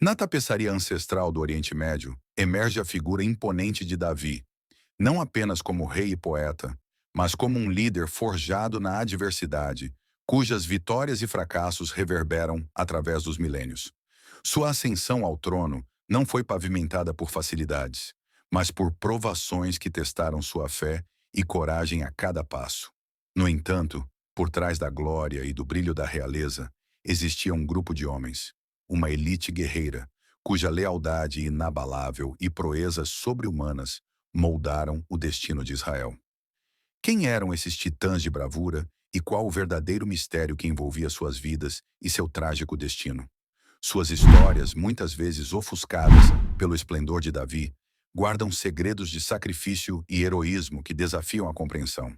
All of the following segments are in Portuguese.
Na tapeçaria ancestral do Oriente Médio, emerge a figura imponente de Davi, não apenas como rei e poeta, mas como um líder forjado na adversidade, cujas vitórias e fracassos reverberam através dos milênios. Sua ascensão ao trono não foi pavimentada por facilidades, mas por provações que testaram sua fé e coragem a cada passo. No entanto, por trás da glória e do brilho da realeza, existia um grupo de homens, uma elite guerreira, cuja lealdade inabalável e proezas sobre-humanas moldaram o destino de Israel. Quem eram esses titãs de bravura e qual o verdadeiro mistério que envolvia suas vidas e seu trágico destino? Suas histórias, muitas vezes ofuscadas pelo esplendor de Davi, guardam segredos de sacrifício e heroísmo que desafiam a compreensão.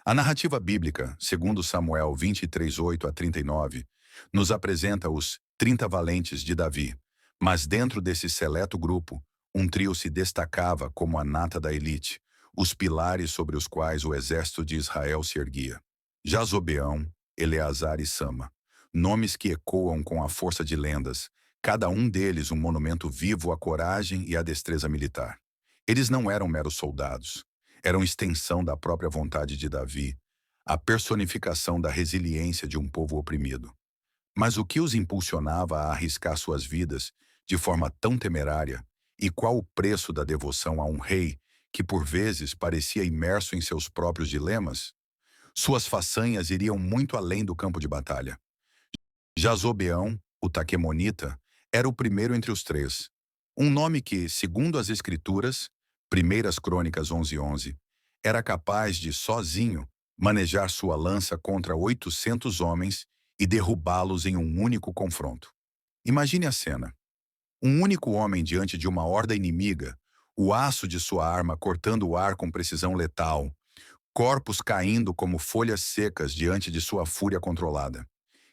A narrativa bíblica, segundo Samuel 23:8 a 39, nos apresenta os 30 valentes de Davi, mas dentro desse seleto grupo, um trio se destacava como a nata da elite, os pilares sobre os quais o exército de Israel se erguia. Jazobeão, Eleazar e Sama, nomes que ecoam com a força de lendas, cada um deles um monumento vivo à coragem e à destreza militar. Eles não eram meros soldados, eram extensão da própria vontade de Davi, a personificação da resiliência de um povo oprimido. Mas o que os impulsionava a arriscar suas vidas de forma tão temerária, e qual o preço da devoção a um rei que por vezes parecia imerso em seus próprios dilemas? Suas façanhas iriam muito além do campo de batalha. Jazobeão, o Taquemonita, era o primeiro entre os três. Um nome que, segundo as escrituras, Primeiras Crônicas 11:11, era capaz de, sozinho, manejar sua lança contra 800 homens e derrubá-los em um único confronto. Imagine a cena. Um único homem diante de uma horda inimiga, o aço de sua arma cortando o ar com precisão letal, corpos caindo como folhas secas diante de sua fúria controlada.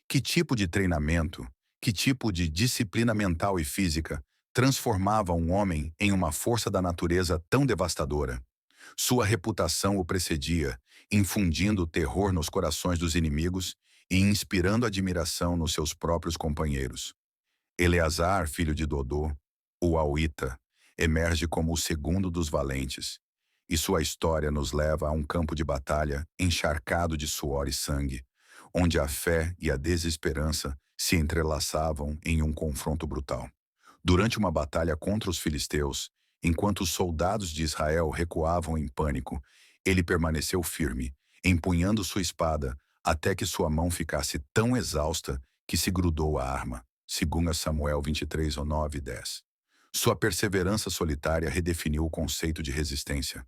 Que tipo de treinamento, que tipo de disciplina mental e física transformava um homem em uma força da natureza tão devastadora? Sua reputação o precedia, infundindo terror nos corações dos inimigos e inspirando admiração nos seus próprios companheiros. Eleazar, filho de Dodô, o Auita, emerge como o segundo dos valentes, e sua história nos leva a um campo de batalha encharcado de suor e sangue, onde a fé e a desesperança se entrelaçavam em um confronto brutal. Durante uma batalha contra os filisteus, enquanto os soldados de Israel recuavam em pânico, ele permaneceu firme, empunhando sua espada até que sua mão ficasse tão exausta que se grudou à arma. Segundo Samuel 23:9 e 10. Sua perseverança solitária redefiniu o conceito de resistência,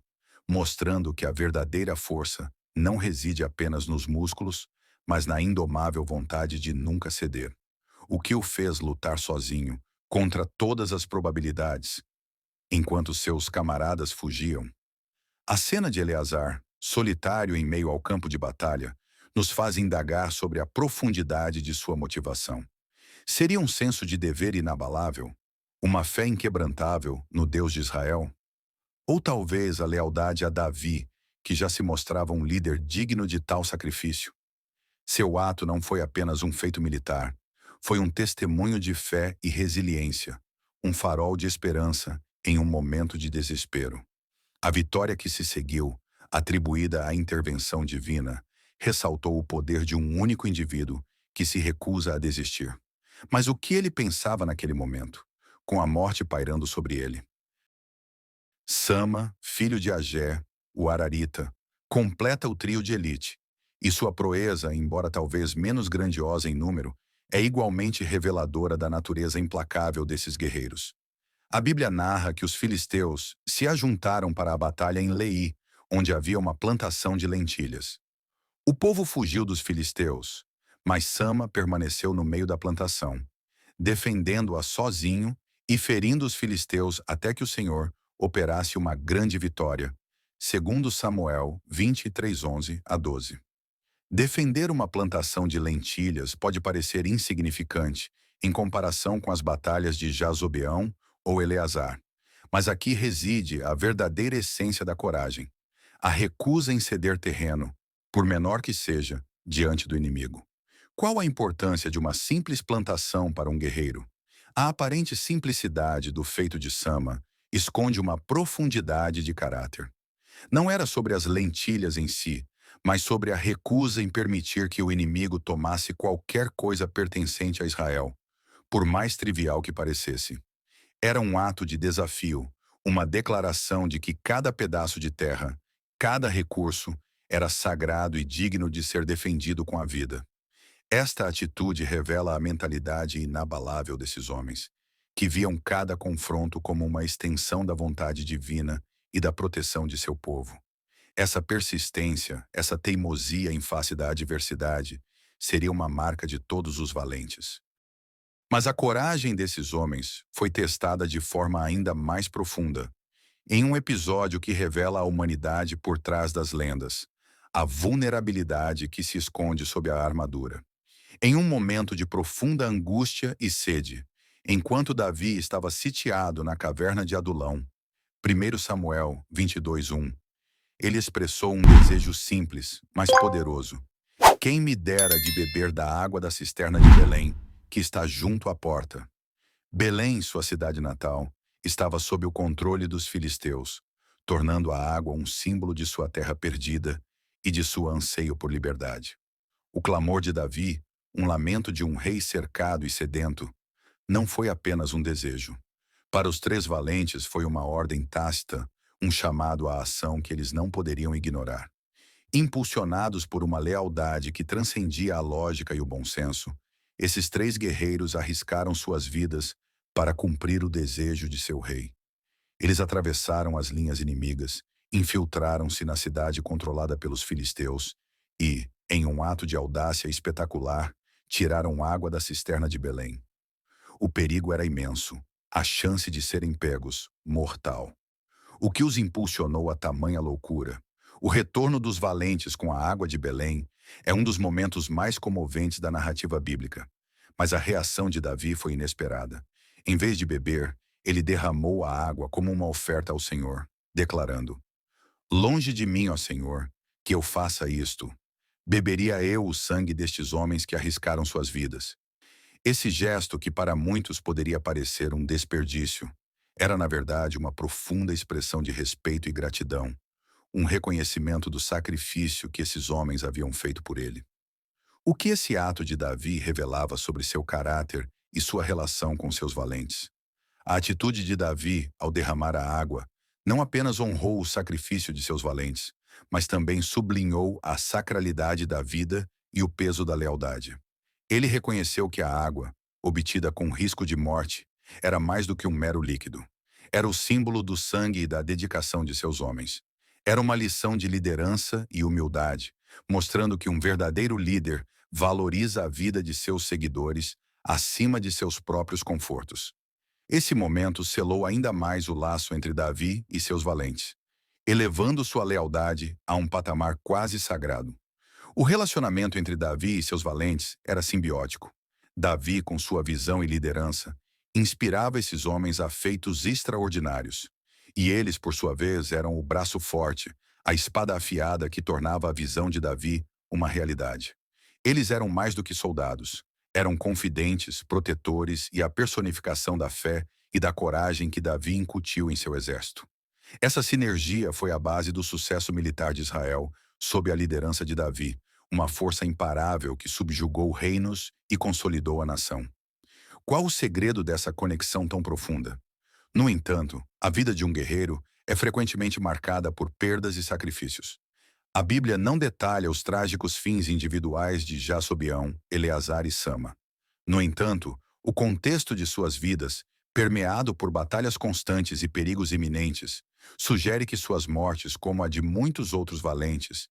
mostrando que a verdadeira força não reside apenas nos músculos, mas na indomável vontade de nunca ceder. O que o fez lutar sozinho, contra todas as probabilidades, enquanto seus camaradas fugiam. A cena de Eleazar, solitário em meio ao campo de batalha, nos faz indagar sobre a profundidade de sua motivação. Seria um senso de dever inabalável? Uma fé inquebrantável no Deus de Israel? Ou talvez a lealdade a Davi, que já se mostrava um líder digno de tal sacrifício? Seu ato não foi apenas um feito militar, foi um testemunho de fé e resiliência, um farol de esperança em um momento de desespero. A vitória que se seguiu, atribuída à intervenção divina, ressaltou o poder de um único indivíduo que se recusa a desistir. Mas o que ele pensava naquele momento, com a morte pairando sobre ele? Sama, filho de Agé, o Ararita, completa o trio de elite, e sua proeza, embora talvez menos grandiosa em número, é igualmente reveladora da natureza implacável desses guerreiros. A Bíblia narra que os filisteus se ajuntaram para a batalha em Leí, onde havia uma plantação de lentilhas. O povo fugiu dos filisteus, mas Sama permaneceu no meio da plantação, defendendo-a sozinho e ferindo os filisteus até que o Senhor operasse uma grande vitória, segundo Samuel 23:11 a 12. Defender uma plantação de lentilhas pode parecer insignificante em comparação com as batalhas de Jazobeão ou Eleazar, mas aqui reside a verdadeira essência da coragem, a recusa em ceder terreno, por menor que seja, diante do inimigo. Qual a importância de uma simples plantação para um guerreiro? A aparente simplicidade do feito de Sama esconde uma profundidade de caráter. Não era sobre as lentilhas em si, mas sobre a recusa em permitir que o inimigo tomasse qualquer coisa pertencente a Israel, por mais trivial que parecesse. Era um ato de desafio, uma declaração de que cada pedaço de terra, cada recurso, era sagrado e digno de ser defendido com a vida. Esta atitude revela a mentalidade inabalável desses homens, que viam cada confronto como uma extensão da vontade divina e da proteção de seu povo. Essa persistência, essa teimosia em face da adversidade, seria uma marca de todos os valentes. Mas a coragem desses homens foi testada de forma ainda mais profunda, em um episódio que revela a humanidade por trás das lendas, a vulnerabilidade que se esconde sob a armadura. Em um momento de profunda angústia e sede, enquanto Davi estava sitiado na caverna de Adulão, 1 Samuel 22:1, ele expressou um desejo simples, mas poderoso. Quem me dera de beber da água da cisterna de Belém, que está junto à porta. Belém, sua cidade natal, estava sob o controle dos filisteus, tornando a água um símbolo de sua terra perdida e de seu anseio por liberdade. O clamor de Davi, um lamento de um rei cercado e sedento, não foi apenas um desejo. Para os três valentes foi uma ordem tácita, um chamado à ação que eles não poderiam ignorar. Impulsionados por uma lealdade que transcendia a lógica e o bom senso, esses três guerreiros arriscaram suas vidas para cumprir o desejo de seu rei. Eles atravessaram as linhas inimigas, infiltraram-se na cidade controlada pelos filisteus e, em um ato de audácia espetacular, tiraram água da cisterna de Belém. O perigo era imenso, a chance de serem pegos, mortal. O que os impulsionou a tamanha loucura? O retorno dos valentes com a água de Belém é um dos momentos mais comoventes da narrativa bíblica. Mas a reação de Davi foi inesperada. Em vez de beber, ele derramou a água como uma oferta ao Senhor, declarando: Longe de mim, ó Senhor, que eu faça isto. Beberia eu o sangue destes homens que arriscaram suas vidas. Esse gesto, que para muitos poderia parecer um desperdício, era na verdade uma profunda expressão de respeito e gratidão, um reconhecimento do sacrifício que esses homens haviam feito por ele. O que esse ato de Davi revelava sobre seu caráter e sua relação com seus valentes? A atitude de Davi, ao derramar a água, não apenas honrou o sacrifício de seus valentes, mas também sublinhou a sacralidade da vida e o peso da lealdade. Ele reconheceu que a água, obtida com risco de morte, era mais do que um mero líquido. Era o símbolo do sangue e da dedicação de seus homens. Era uma lição de liderança e humildade, mostrando que um verdadeiro líder valoriza a vida de seus seguidores acima de seus próprios confortos. Esse momento selou ainda mais o laço entre Davi e seus valentes, elevando sua lealdade a um patamar quase sagrado. O relacionamento entre Davi e seus valentes era simbiótico. Davi, com sua visão e liderança, inspirava esses homens a feitos extraordinários. E eles, por sua vez, eram o braço forte, a espada afiada que tornava a visão de Davi uma realidade. Eles eram mais do que soldados. Eram confidentes, protetores e a personificação da fé e da coragem que Davi incutiu em seu exército. Essa sinergia foi a base do sucesso militar de Israel, sob a liderança de Davi, uma força imparável que subjugou reinos e consolidou a nação. Qual o segredo dessa conexão tão profunda? No entanto, a vida de um guerreiro é frequentemente marcada por perdas e sacrifícios. A Bíblia não detalha os trágicos fins individuais de Jasobeão, Eleazar e Sama. No entanto, o contexto de suas vidas, permeado por batalhas constantes e perigos iminentes, sugere que suas mortes, como a de muitos outros valentes,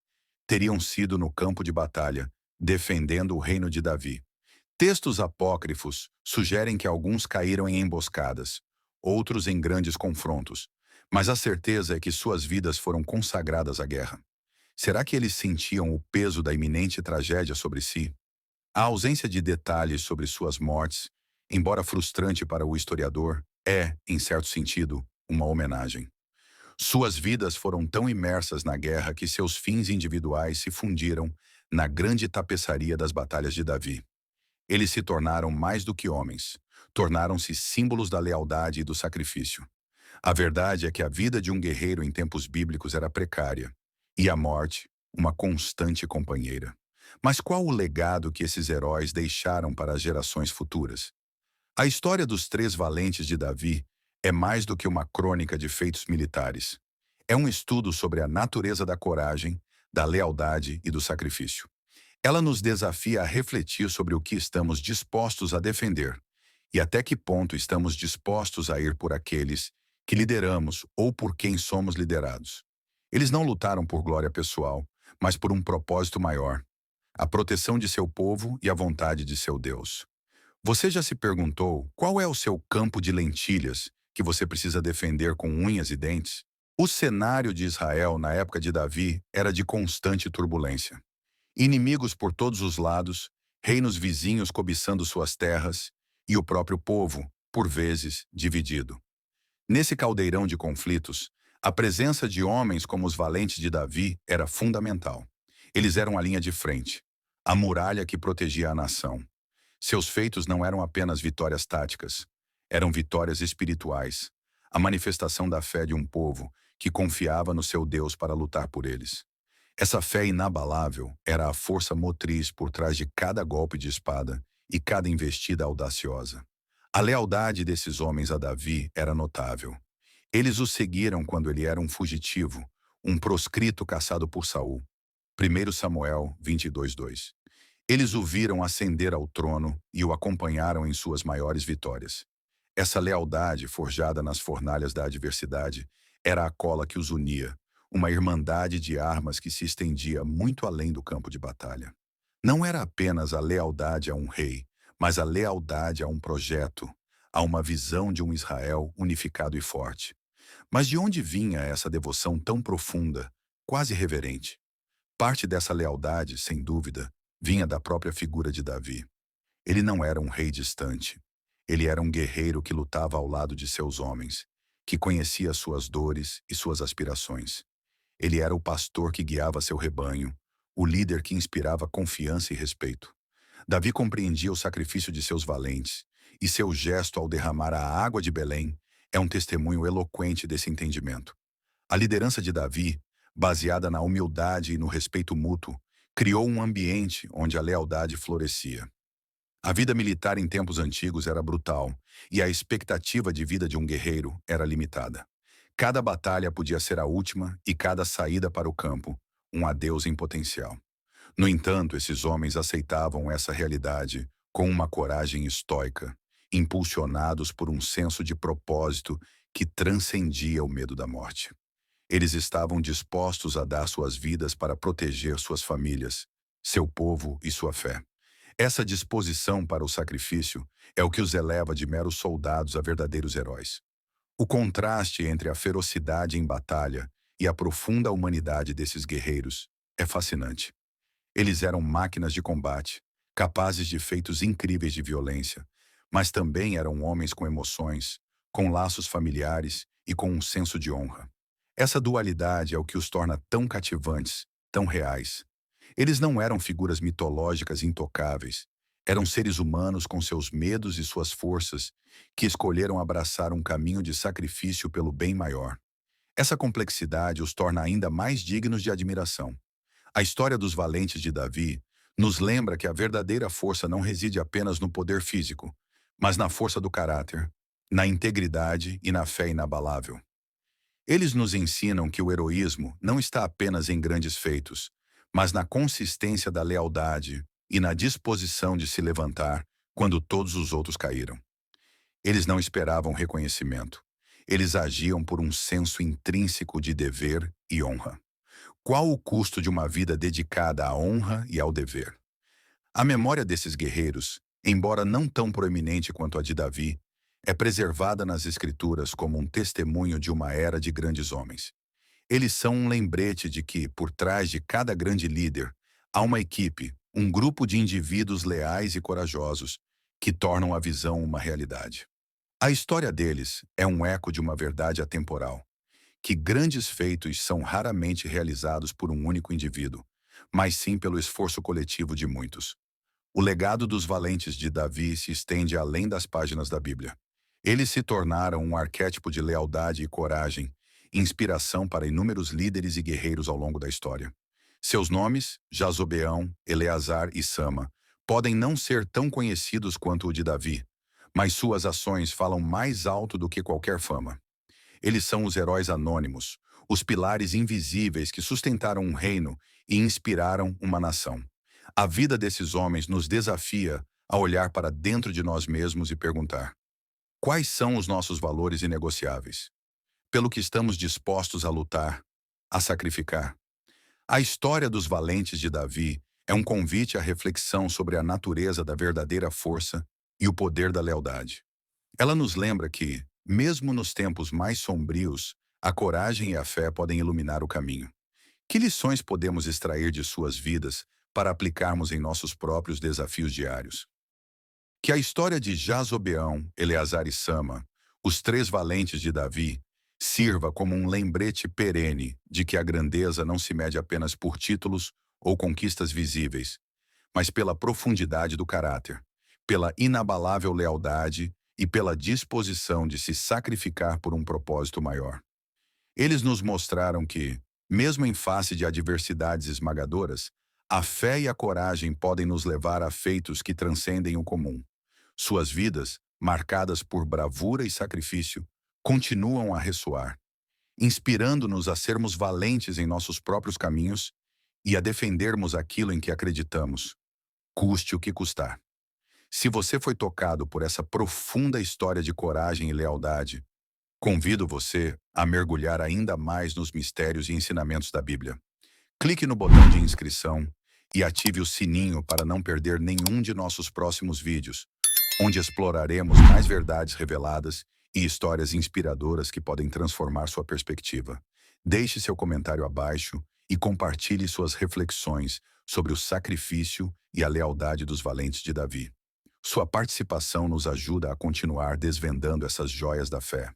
teriam sido no campo de batalha, defendendo o reino de Davi. Textos apócrifos sugerem que alguns caíram em emboscadas, outros em grandes confrontos, mas a certeza é que suas vidas foram consagradas à guerra. Será que eles sentiam o peso da iminente tragédia sobre si? A ausência de detalhes sobre suas mortes, embora frustrante para o historiador, é, em certo sentido, uma homenagem. Suas vidas foram tão imersas na guerra que seus fins individuais se fundiram na grande tapeçaria das batalhas de Davi. Eles se tornaram mais do que homens. tornaram-se símbolos da lealdade e do sacrifício. A verdade é que a vida de um guerreiro em tempos bíblicos era precária, e a morte, uma constante companheira. Mas qual o legado que esses heróis deixaram para as gerações futuras? A história dos três valentes de Davi é mais do que uma crônica de feitos militares. É um estudo sobre a natureza da coragem, da lealdade e do sacrifício. Ela nos desafia a refletir sobre o que estamos dispostos a defender e até que ponto estamos dispostos a ir por aqueles que lideramos ou por quem somos liderados. Eles não lutaram por glória pessoal, mas por um propósito maior, a proteção de seu povo e a vontade de seu Deus. Você já se perguntou qual é o seu campo de lentilhas que você precisa defender com unhas e dentes? O cenário de Israel na época de Davi era de constante turbulência. Inimigos por todos os lados, reinos vizinhos cobiçando suas terras e o próprio povo, por vezes, dividido. Nesse caldeirão de conflitos, a presença de homens como os valentes de Davi era fundamental. Eles eram a linha de frente, a muralha que protegia a nação. Seus feitos não eram apenas vitórias táticas, eram vitórias espirituais, a manifestação da fé de um povo que confiava no seu Deus para lutar por eles. Essa fé inabalável era a força motriz por trás de cada golpe de espada e cada investida audaciosa. A lealdade desses homens a Davi era notável. Eles o seguiram quando ele era um fugitivo, um proscrito caçado por Saul. 1 Samuel 22:2. Eles o viram ascender ao trono e o acompanharam em suas maiores vitórias. Essa lealdade, forjada nas fornalhas da adversidade, era a cola que os unia, uma irmandade de armas que se estendia muito além do campo de batalha. Não era apenas a lealdade a um rei, mas a lealdade a um projeto, a uma visão de um Israel unificado e forte. Mas de onde vinha essa devoção tão profunda, quase reverente? Parte dessa lealdade, sem dúvida, vinha da própria figura de Davi. Ele não era um rei distante. Ele era um guerreiro que lutava ao lado de seus homens, que conhecia suas dores e suas aspirações. Ele era o pastor que guiava seu rebanho, o líder que inspirava confiança e respeito. Davi compreendia o sacrifício de seus valentes, e seu gesto ao derramar a água de Belém é um testemunho eloquente desse entendimento. A liderança de Davi, baseada na humildade e no respeito mútuo, criou um ambiente onde a lealdade florescia. A vida militar em tempos antigos era brutal, e a expectativa de vida de um guerreiro era limitada. Cada batalha podia ser a última e cada saída para o campo, um adeus em potencial. No entanto, esses homens aceitavam essa realidade com uma coragem estoica, impulsionados por um senso de propósito que transcendia o medo da morte. Eles estavam dispostos a dar suas vidas para proteger suas famílias, seu povo e sua fé. Essa disposição para o sacrifício é o que os eleva de meros soldados a verdadeiros heróis. O contraste entre a ferocidade em batalha e a profunda humanidade desses guerreiros é fascinante. Eles eram máquinas de combate, capazes de feitos incríveis de violência, mas também eram homens com emoções, com laços familiares e com um senso de honra. Essa dualidade é o que os torna tão cativantes, tão reais. Eles não eram figuras mitológicas intocáveis, eram seres humanos com seus medos e suas forças que escolheram abraçar um caminho de sacrifício pelo bem maior. Essa complexidade os torna ainda mais dignos de admiração. A história dos valentes de Davi nos lembra que a verdadeira força não reside apenas no poder físico, mas na força do caráter, na integridade e na fé inabalável. Eles nos ensinam que o heroísmo não está apenas em grandes feitos, mas na consistência da lealdade e na disposição de se levantar quando todos os outros caíram. Eles não esperavam reconhecimento. Eles agiam por um senso intrínseco de dever e honra. Qual o custo de uma vida dedicada à honra e ao dever? A memória desses guerreiros, embora não tão proeminente quanto a de Davi, é preservada nas Escrituras como um testemunho de uma era de grandes homens. Eles são um lembrete de que, por trás de cada grande líder, há uma equipe, um grupo de indivíduos leais e corajosos que tornam a visão uma realidade. A história deles é um eco de uma verdade atemporal, que grandes feitos são raramente realizados por um único indivíduo, mas sim pelo esforço coletivo de muitos. O legado dos valentes de Davi se estende além das páginas da Bíblia. Eles se tornaram um arquétipo de lealdade e coragem, inspiração para inúmeros líderes e guerreiros ao longo da história. Seus nomes, Jazobeão, Eleazar e Sama, podem não ser tão conhecidos quanto o de Davi, mas suas ações falam mais alto do que qualquer fama. Eles são os heróis anônimos, os pilares invisíveis que sustentaram um reino e inspiraram uma nação. A vida desses homens nos desafia a olhar para dentro de nós mesmos e perguntar: quais são os nossos valores inegociáveis? Pelo que estamos dispostos a lutar, a sacrificar? A história dos valentes de Davi é um convite à reflexão sobre a natureza da verdadeira força e o poder da lealdade. Ela nos lembra que, mesmo nos tempos mais sombrios, a coragem e a fé podem iluminar o caminho. Que lições podemos extrair de suas vidas para aplicarmos em nossos próprios desafios diários? Que a história de Jazobeão, Eleazar e Sama, os três valentes de Davi, sirva como um lembrete perene de que a grandeza não se mede apenas por títulos ou conquistas visíveis, mas pela profundidade do caráter, pela inabalável lealdade e pela disposição de se sacrificar por um propósito maior. Eles nos mostraram que, mesmo em face de adversidades esmagadoras, a fé e a coragem podem nos levar a feitos que transcendem o comum. Suas vidas, marcadas por bravura e sacrifício, continuam a ressoar, inspirando-nos a sermos valentes em nossos próprios caminhos e a defendermos aquilo em que acreditamos, custe o que custar. Se você foi tocado por essa profunda história de coragem e lealdade, convido você a mergulhar ainda mais nos mistérios e ensinamentos da Bíblia. Clique no botão de inscrição e ative o sininho para não perder nenhum de nossos próximos vídeos, onde exploraremos mais verdades reveladas e histórias inspiradoras que podem transformar sua perspectiva. Deixe seu comentário abaixo e compartilhe suas reflexões sobre o sacrifício e a lealdade dos valentes de Davi. Sua participação nos ajuda a continuar desvendando essas joias da fé.